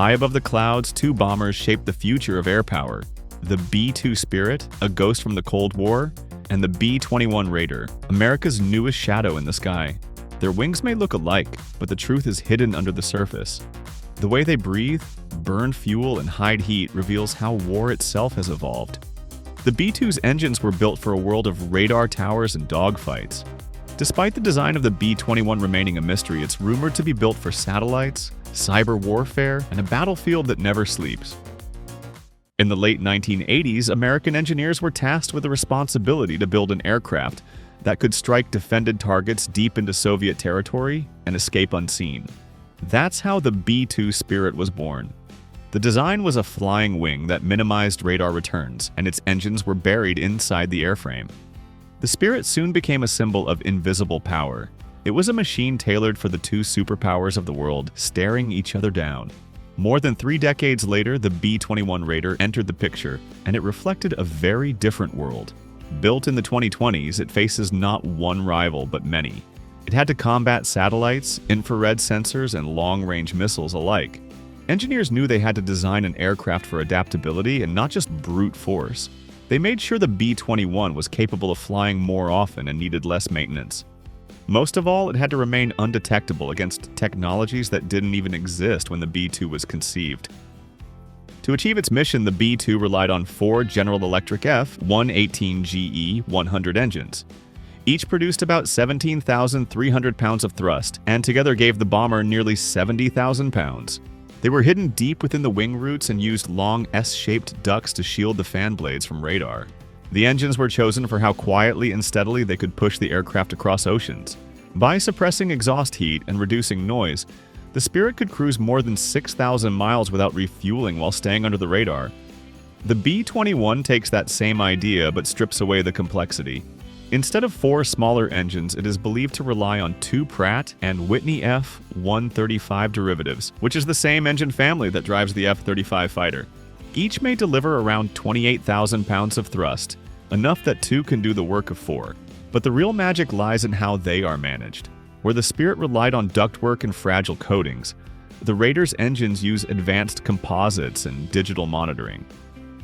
High above the clouds, two bombers shaped the future of air power. The B-2 Spirit, a ghost from the Cold War, and the B-21 Raider, America's newest shadow in the sky. Their wings may look alike, but the truth is hidden under the surface. The way they breathe, burn fuel, and hide heat reveals how war itself has evolved. The B-2's engines were built for a world of radar towers and dogfights. Despite the design of the B-21 remaining a mystery, it's rumored to be built for satellites, cyber warfare, and a battlefield that never sleeps. In the late 1980s, American engineers were tasked with the responsibility to build an aircraft that could strike defended targets deep into Soviet territory and escape unseen. That's how the B-2 Spirit was born. The design was a flying wing that minimized radar returns, and its engines were buried inside the airframe. The Spirit soon became a symbol of invisible power. It was a machine tailored for the two superpowers of the world, staring each other down. More than 3 decades later, the B-21 Raider entered the picture, and it reflected a very different world. Built in the 2020s, it faces not one rival, but many. It had to combat satellites, infrared sensors, and long-range missiles alike. Engineers knew they had to design an aircraft for adaptability and not just brute force. They made sure the B-21 was capable of flying more often and needed less maintenance. Most of all, it had to remain undetectable against technologies that didn't even exist when the B-2 was conceived. To achieve its mission, the B-2 relied on 4 General Electric F-118GE-100 engines. Each produced about 17,300 pounds of thrust, and together gave the bomber nearly 70,000 pounds. They were hidden deep within the wing roots and used long S-shaped ducts to shield the fan blades from radar. The engines were chosen for how quietly and steadily they could push the aircraft across oceans. By suppressing exhaust heat and reducing noise, the Spirit could cruise more than 6,000 miles without refueling while staying under the radar. The B-21 takes that same idea but strips away the complexity. Instead of 4 smaller engines, it is believed to rely on 2 Pratt and Whitney F-135 derivatives, which is the same engine family that drives the F-35 fighter. Each may deliver around 28,000 pounds of thrust, enough that 2 can do the work of 4. But the real magic lies in how they are managed. Where the Spirit relied on ductwork and fragile coatings, the Raider's engines use advanced composites and digital monitoring.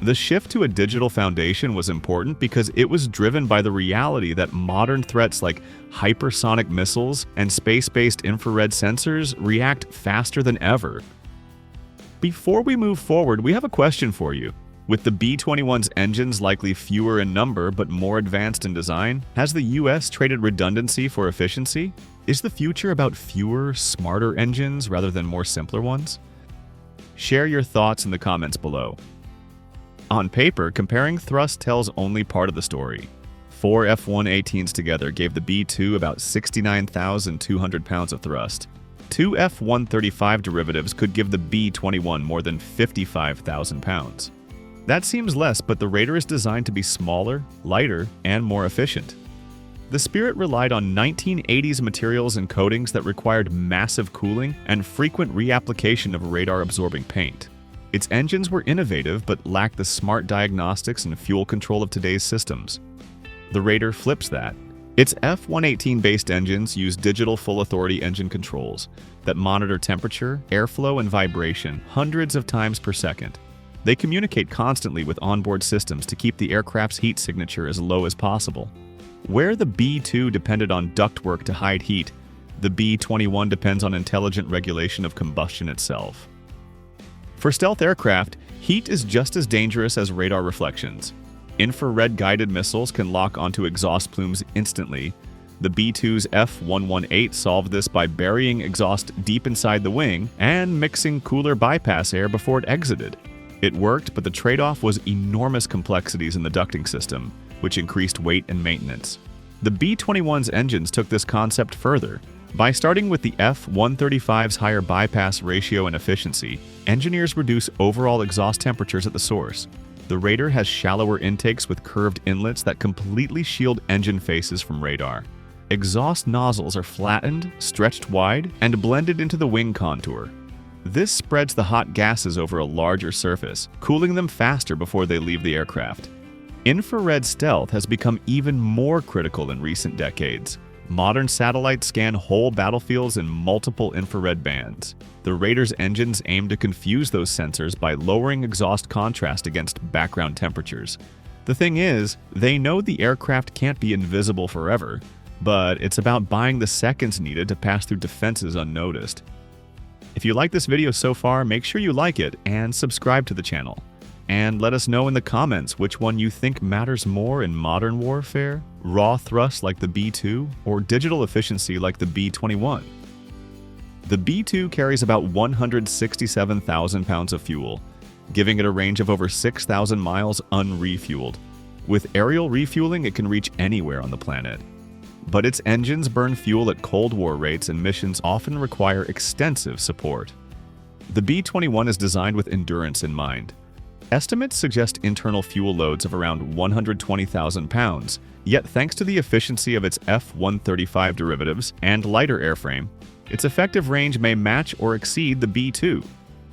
The shift to a digital foundation was important because it was driven by the reality that modern threats like hypersonic missiles and space-based infrared sensors react faster than ever. Before we move forward, we have a question for you. With the B-21's engines likely fewer in number but more advanced in design, has the US traded redundancy for efficiency? Is the future about fewer, smarter engines rather than more simpler ones? Share your thoughts in the comments below. On paper, comparing thrust tells only part of the story. 4 F-118s together gave the B-2 about 69,200 pounds of thrust. 2 F-135 derivatives could give the B-21 more than 55,000 pounds. That seems less, but the Raider is designed to be smaller, lighter, and more efficient. The Spirit relied on 1980s materials and coatings that required massive cooling and frequent reapplication of radar-absorbing paint. Its engines were innovative but lacked the smart diagnostics and fuel control of today's systems. The Raider flips that. Its F-118-based engines use digital full-authority engine controls that monitor temperature, airflow, and vibration hundreds of times per second. They communicate constantly with onboard systems to keep the aircraft's heat signature as low as possible. Where the B-2 depended on ductwork to hide heat, the B-21 depends on intelligent regulation of combustion itself. For stealth aircraft, heat is just as dangerous as radar reflections. Infrared-guided missiles can lock onto exhaust plumes instantly. The B-2's F-118 solved this by burying exhaust deep inside the wing and mixing cooler bypass air before it exited. It worked, but the trade-off was enormous complexities in the ducting system, which increased weight and maintenance. The B-21's engines took this concept further. By starting with the F-135's higher bypass ratio and efficiency, engineers reduce overall exhaust temperatures at the source. The Raider has shallower intakes with curved inlets that completely shield engine faces from radar. Exhaust nozzles are flattened, stretched wide, and blended into the wing contour. This spreads the hot gases over a larger surface, cooling them faster before they leave the aircraft. Infrared stealth has become even more critical in recent decades. Modern satellites scan whole battlefields in multiple infrared bands. The Raider's engines aim to confuse those sensors by lowering exhaust contrast against background temperatures. The thing is, they know the aircraft can't be invisible forever, but it's about buying the seconds needed to pass through defenses unnoticed. If you like this video so far, make sure you like it and subscribe to the channel. And let us know in the comments which one you think matters more in modern warfare, raw thrust like the B-2, or digital efficiency like the B-21. The B-2 carries about 167,000 pounds of fuel, giving it a range of over 6,000 miles unrefueled. With aerial refueling, it can reach anywhere on the planet. But its engines burn fuel at Cold War rates and missions often require extensive support. The B-21 is designed with endurance in mind. Estimates suggest internal fuel loads of around 120,000 pounds, yet thanks to the efficiency of its F-135 derivatives and lighter airframe, its effective range may match or exceed the B-2.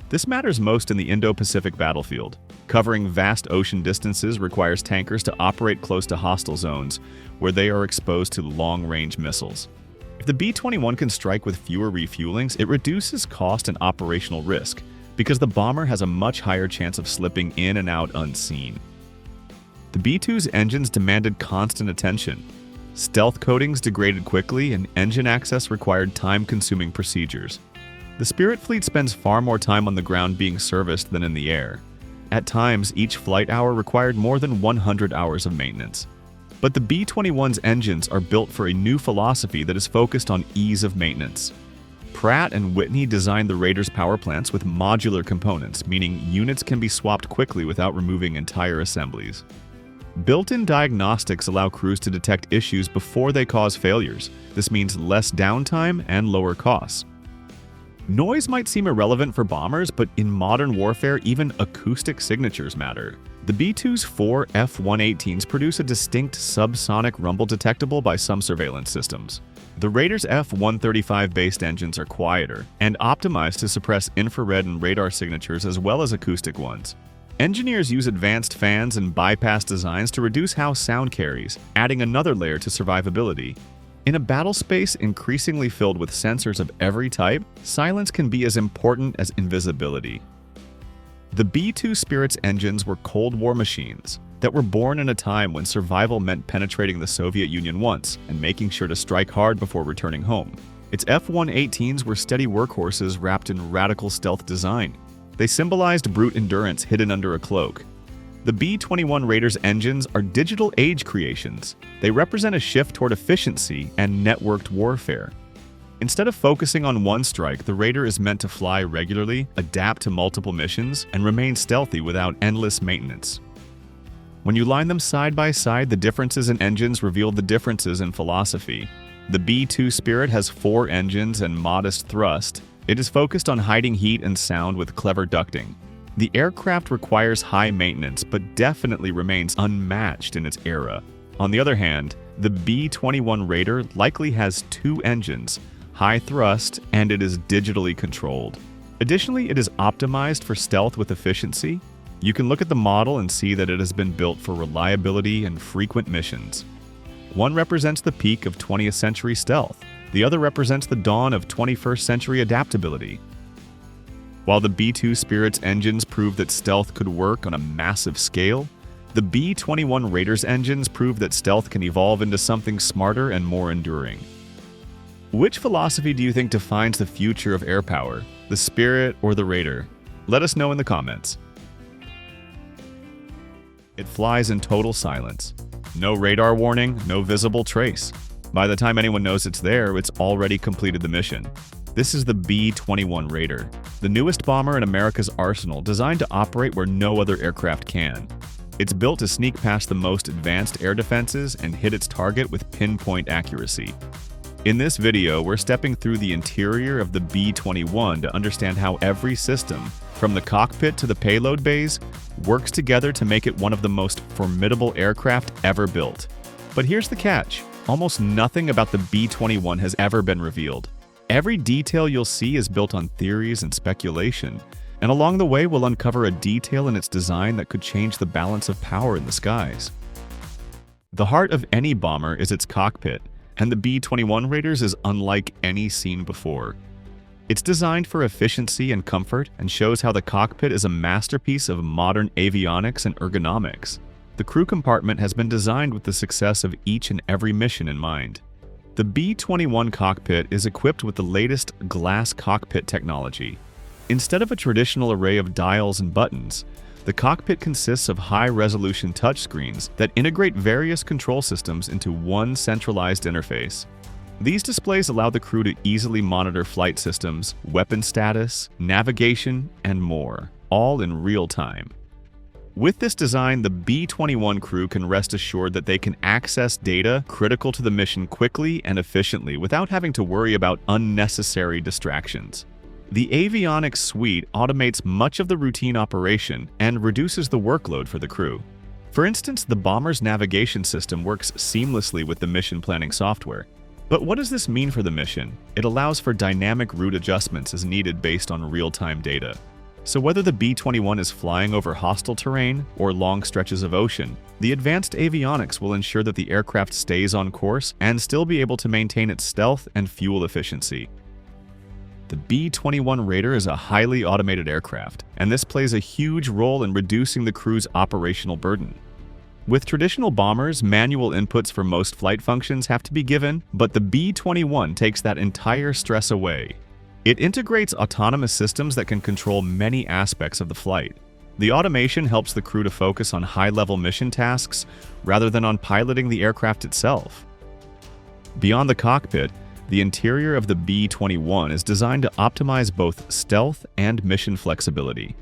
This matters most in the Indo-Pacific battlefield. Covering vast ocean distances requires tankers to operate close to hostile zones, where they are exposed to long-range missiles. If the B-21 can strike with fewer refuelings, it reduces cost and operational risk, because the bomber has a much higher chance of slipping in and out unseen. The B-2's engines demanded constant attention. Stealth coatings degraded quickly, and engine access required time-consuming procedures. The Spirit fleet spends far more time on the ground being serviced than in the air. At times, each flight hour required more than 100 hours of maintenance. But the B-21's engines are built for a new philosophy that is focused on ease of maintenance. Pratt & Whitney designed the Raider's power plants with modular components, meaning units can be swapped quickly without removing entire assemblies. Built-in diagnostics allow crews to detect issues before they cause failures. This means less downtime and lower costs. Noise might seem irrelevant for bombers, but in modern warfare, even acoustic signatures matter. The B-2's 4 F-118s produce a distinct subsonic rumble detectable by some surveillance systems. The Raider's F-135-based engines are quieter and optimized to suppress infrared and radar signatures as well as acoustic ones. Engineers use advanced fans and bypass designs to reduce how sound carries, adding another layer to survivability. In a battle space increasingly filled with sensors of every type, silence can be as important as invisibility. The B-2 Spirit's engines were Cold War machines that were born in a time when survival meant penetrating the Soviet Union once and making sure to strike hard before returning home. Its F-118s were steady workhorses wrapped in radical stealth design. They symbolized brute endurance hidden under a cloak. The B-21 Raider's engines are digital age creations. They represent a shift toward efficiency and networked warfare. Instead of focusing on one strike, the Raider is meant to fly regularly, adapt to multiple missions, and remain stealthy without endless maintenance. When you line them side by side, the differences in engines reveal the differences in philosophy. The B-2 Spirit has 4 engines and modest thrust. It is focused on hiding heat and sound with clever ducting. The aircraft requires high maintenance, but definitely remains unmatched in its era. On the other hand, the B-21 Raider likely has 2 engines, high thrust, and it is digitally controlled. Additionally, it is optimized for stealth with efficiency. You can look at the model and see that it has been built for reliability and frequent missions. One represents the peak of 20th century stealth. The other represents the dawn of 21st century adaptability. While the B-2 Spirit's engines prove that stealth could work on a massive scale, the B-21 Raider's engines prove that stealth can evolve into something smarter and more enduring. Which philosophy do you think defines the future of air power, the Spirit or the Raider? Let us know in the comments. It flies in total silence. No radar warning, no visible trace. By the time anyone knows it's there, it's already completed the mission. This is the B-21 Raider, the newest bomber in America's arsenal, designed to operate where no other aircraft can. It's built to sneak past the most advanced air defenses and hit its target with pinpoint accuracy. In this video, we're stepping through the interior of the B-21 to understand how every system, from the cockpit to the payload bays, works together to make it one of the most formidable aircraft ever built. But here's the catch. Almost nothing about the B-21 has ever been revealed. Every detail you'll see is built on theories and speculation, and along the way we'll uncover a detail in its design that could change the balance of power in the skies. The heart of any bomber is its cockpit. and the B-21 Raiders is unlike any seen before. It's designed for efficiency and comfort and shows how the cockpit is a masterpiece of modern avionics and ergonomics. The crew compartment has been designed with the success of each and every mission in mind. The B-21 cockpit is equipped with the latest glass cockpit technology. Instead of a traditional array of dials and buttons, the cockpit consists of high-resolution touchscreens that integrate various control systems into one centralized interface. These displays allow the crew to easily monitor flight systems, weapon status, navigation, and more, all in real time. With this design, the B-21 crew can rest assured that they can access data critical to the mission quickly and efficiently without having to worry about unnecessary distractions. The avionics suite automates much of the routine operation and reduces the workload for the crew. For instance, the bomber's navigation system works seamlessly with the mission planning software. But what does this mean for the mission? It allows for dynamic route adjustments as needed based on real-time data. So whether the B-21 is flying over hostile terrain or long stretches of ocean, the advanced avionics will ensure that the aircraft stays on course and still be able to maintain its stealth and fuel efficiency. The B-21 Raider is a highly automated aircraft, and this plays a huge role in reducing the crew's operational burden. With traditional bombers, manual inputs for most flight functions have to be given, but the B-21 takes that entire stress away. It integrates autonomous systems that can control many aspects of the flight. The automation helps the crew to focus on high-level mission tasks rather than on piloting the aircraft itself. Beyond the cockpit, the interior of the B-21 is designed to optimize both stealth and mission flexibility.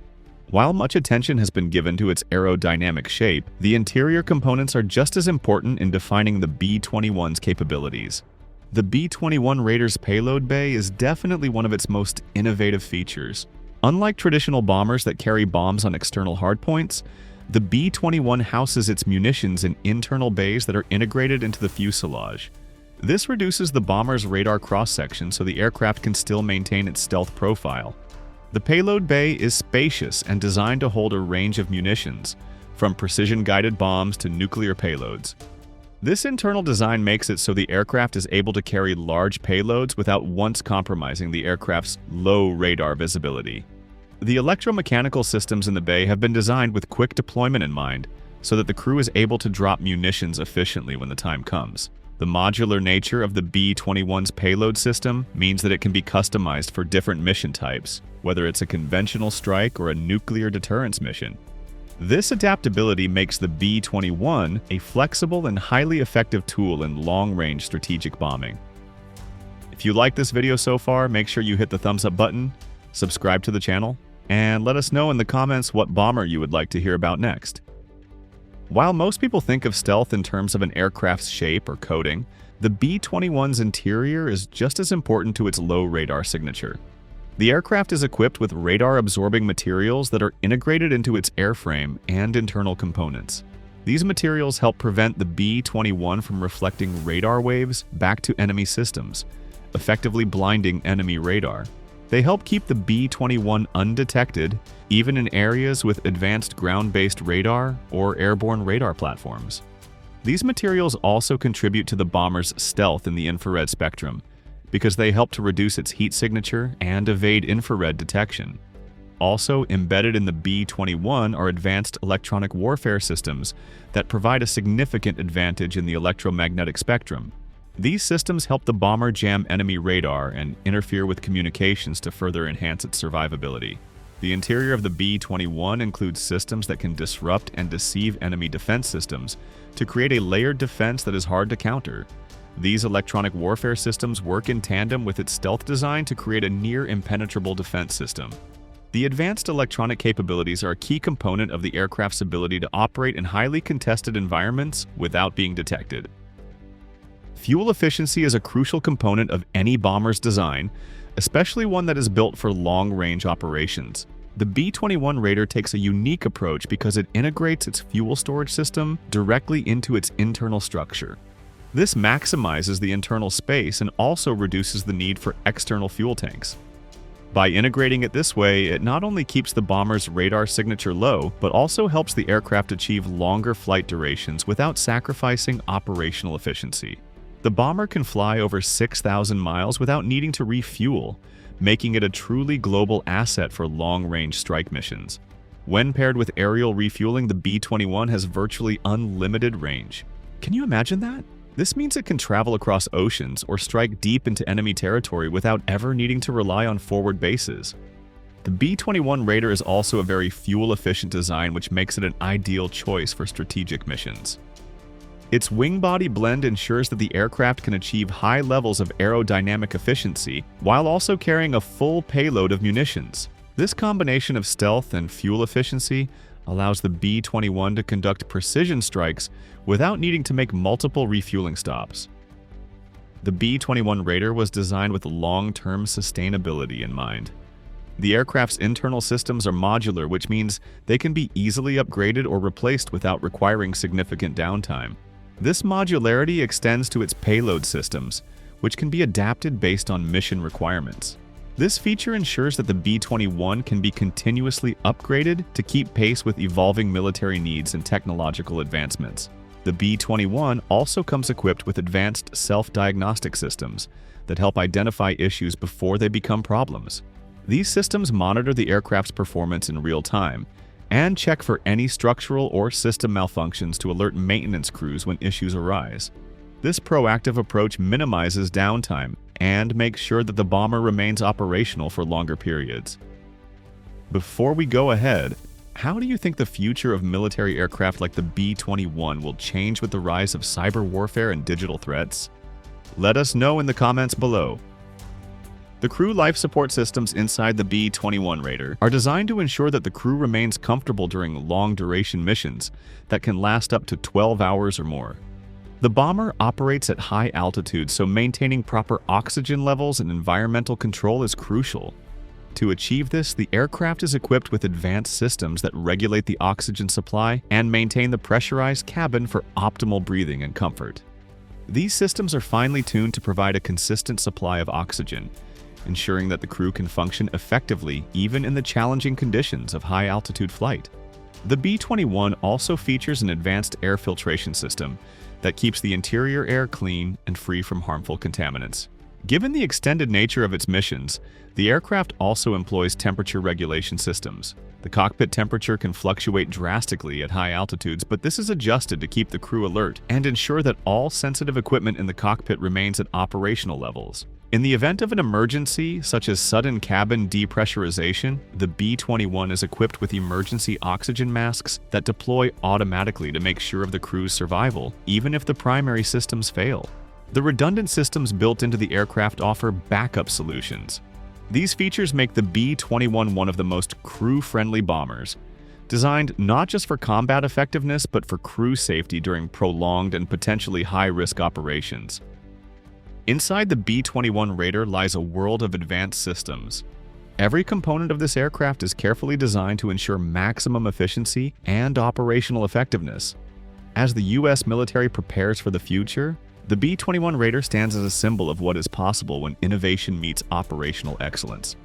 While much attention has been given to its aerodynamic shape, the interior components are just as important in defining the B-21's capabilities. The B-21 Raider's payload bay is definitely one of its most innovative features. Unlike traditional bombers that carry bombs on external hardpoints, the B-21 houses its munitions in internal bays that are integrated into the fuselage. This reduces the bomber's radar cross-section so the aircraft can still maintain its stealth profile. The payload bay is spacious and designed to hold a range of munitions, from precision-guided bombs to nuclear payloads. This internal design makes it so the aircraft is able to carry large payloads without once compromising the aircraft's low radar visibility. The electromechanical systems in the bay have been designed with quick deployment in mind, so that the crew is able to drop munitions efficiently when the time comes. The modular nature of the B-21's payload system means that it can be customized for different mission types, whether it's a conventional strike or a nuclear deterrence mission. This adaptability makes the B-21 a flexible and highly effective tool in long-range strategic bombing. If you like this video so far, make sure you hit the thumbs up button, subscribe to the channel, and let us know in the comments what bomber you would like to hear about next. While most people think of stealth in terms of an aircraft's shape or coating, the B-21's interior is just as important to its low radar signature. The aircraft is equipped with radar-absorbing materials that are integrated into its airframe and internal components. These materials help prevent the B-21 from reflecting radar waves back to enemy systems, effectively blinding enemy radar. They help keep the B-21 undetected, even in areas with advanced ground-based radar or airborne radar platforms. These materials also contribute to the bomber's stealth in the infrared spectrum, because they help to reduce its heat signature and evade infrared detection. Also embedded in the B-21 are advanced electronic warfare systems that provide a significant advantage in the electromagnetic spectrum. These systems help the bomber jam enemy radar and interfere with communications to further enhance its survivability. The interior of the B-21 includes systems that can disrupt and deceive enemy defense systems to create a layered defense that is hard to counter. These electronic warfare systems work in tandem with its stealth design to create a near-impenetrable defense system. The advanced electronic capabilities are a key component of the aircraft's ability to operate in highly contested environments without being detected. Fuel efficiency is a crucial component of any bomber's design, especially one that is built for long-range operations. The B-21 Raider takes a unique approach because it integrates its fuel storage system directly into its internal structure. This maximizes the internal space and also reduces the need for external fuel tanks. By integrating it this way, it not only keeps the bomber's radar signature low, but also helps the aircraft achieve longer flight durations without sacrificing operational efficiency. The bomber can fly over 6,000 miles without needing to refuel, making it a truly global asset for long-range strike missions. When paired with aerial refueling, the B-21 has virtually unlimited range. Can you imagine that? This means it can travel across oceans or strike deep into enemy territory without ever needing to rely on forward bases. The B-21 Raider is also a very fuel-efficient design, which makes it an ideal choice for strategic missions. Its wing-body blend ensures that the aircraft can achieve high levels of aerodynamic efficiency while also carrying a full payload of munitions. This combination of stealth and fuel efficiency allows the B-21 to conduct precision strikes without needing to make multiple refueling stops. The B-21 Raider was designed with long-term sustainability in mind. The aircraft's internal systems are modular, which means they can be easily upgraded or replaced without requiring significant downtime. This modularity extends to its payload systems, which can be adapted based on mission requirements. This feature ensures that the B-21 can be continuously upgraded to keep pace with evolving military needs and technological advancements. The B-21 also comes equipped with advanced self-diagnostic systems that help identify issues before they become problems. These systems monitor the aircraft's performance in real time and check for any structural or system malfunctions to alert maintenance crews when issues arise. This proactive approach minimizes downtime and makes sure that the bomber remains operational for longer periods. Before we go ahead, how do you think the future of military aircraft like the B-21 will change with the rise of cyber warfare and digital threats? Let us know in the comments below. The crew life support systems inside the B-21 Raider are designed to ensure that the crew remains comfortable during long-duration missions that can last up to 12 hours or more. The bomber operates at high altitudes, so maintaining proper oxygen levels and environmental control is crucial. To achieve this, the aircraft is equipped with advanced systems that regulate the oxygen supply and maintain the pressurized cabin for optimal breathing and comfort. These systems are finely tuned to provide a consistent supply of oxygen, ensuring that the crew can function effectively even in the challenging conditions of high-altitude flight. The B-21 also features an advanced air filtration system that keeps the interior air clean and free from harmful contaminants. Given the extended nature of its missions, the aircraft also employs temperature regulation systems. The cockpit temperature can fluctuate drastically at high altitudes, but this is adjusted to keep the crew alert and ensure that all sensitive equipment in the cockpit remains at operational levels. In the event of an emergency, such as sudden cabin depressurization, the B-21 is equipped with emergency oxygen masks that deploy automatically to make sure of the crew's survival, even if the primary systems fail. The redundant systems built into the aircraft offer backup solutions. These features make the B-21 one of the most crew-friendly bombers, designed not just for combat effectiveness but for crew safety during prolonged and potentially high-risk operations. Inside the B-21 Raider lies a world of advanced systems. Every component of this aircraft is carefully designed to ensure maximum efficiency and operational effectiveness. As the U.S. military prepares for the future, the B-21 Raider stands as a symbol of what is possible when innovation meets operational excellence.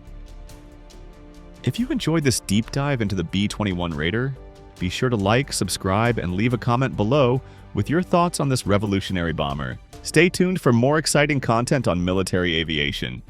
If you enjoyed this deep dive into the B-21 Raider, be sure to like, subscribe, and leave a comment below with your thoughts on this revolutionary bomber. Stay tuned for more exciting content on military aviation.